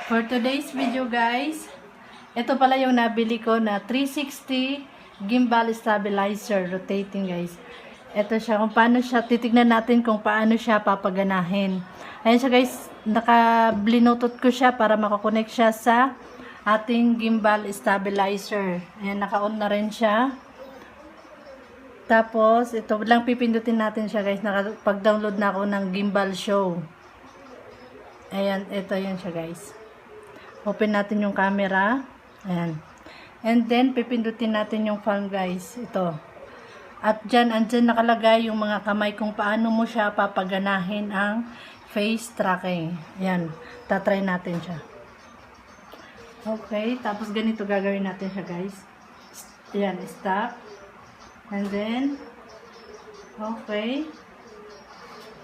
For today's video guys, ito pala yung nabili ko na 360 gimbal stabilizer rotating guys. Ito siya kung paano siya, titignan natin kung paano siya papaganahin. Ayan siya guys, naka-bluetooth ko siya para makakonect siya sa ating gimbal stabilizer. Ayan, naka-on na rin siya. Tapos, ito lang pipindutin natin siya guys, nakapag-download na ako ng Gimbal Show. Ayan, ito yun siya guys. Open natin yung camera. Ayan. And then, pipindutin natin yung phone guys. Ito. At dyan, andyan nakalagay yung mga kamay kung paano mo siya papaganahin ang face tracking. Ayan. Tatry natin siya. Okay. Tapos, ganito gagawin natin siya guys. Ayan. Stop. And then, okay.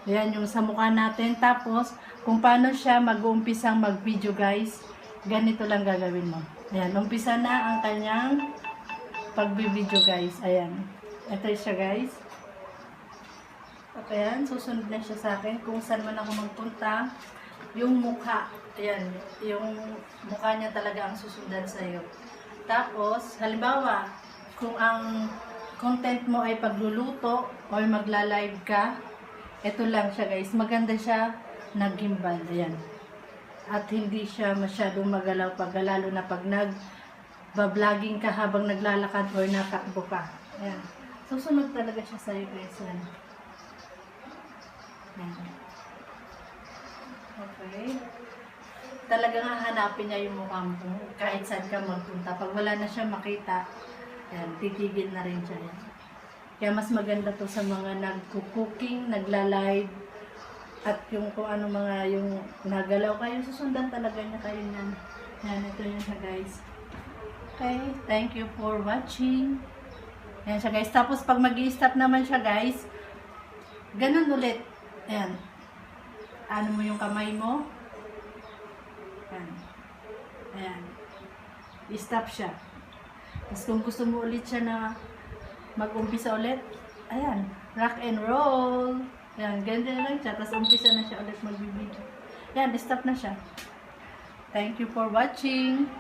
Ayan yung sa mukha natin. Tapos, kung paano siya mag-uumpisang mag-video guys. Ganito lang gagawin mo. Ayan, umpisa na ang kanyang pag-video guys. Ayan. Ito siya guys. Okay, ayan. Susunod na siya sa akin. Kung saan man ako magpunta, yung mukha. Ayan. Yung mukha niya talaga ang susundan sa'yo. Tapos, halimbawa, kung ang content mo ay pagluluto or magla-live ka, ito lang siya guys. Maganda siya nag-gimbal. Ayan. At hindi siya masyadong magalaw pag lalo na pag nag-vlogging ka habang naglalakad or nakakbo ka. Ayan. Susunod talaga siya sa iyo guys. Ayan. Okay. Talagang hahanapin niya yung mukha mo kahit saan ka magpunta. Pag wala na siya makita, ayan, titigil na rin siya. Ayan. Kaya mas maganda to sa mga nagko-cooking, nagla-live, at yung kung ano mga yung nagalaw kayo, susundan talaga niya kayo yan. Yan, ito yun siya guys. Okay, thank you for watching. Yan siya guys. Tapos pag mag-i-stop naman siya guys, ganun ulit. Ayan. Ano mo yung kamay mo. Ayan. Ayan. I-stop siya. Tapos kung gusto mo ulit siya na mag-umpisa ulit, ayan, rock and roll. Yan, ganda na lang siya. Tapos umpisa na siya ulit mag-video. Yan, stop na siya. Thank you for watching.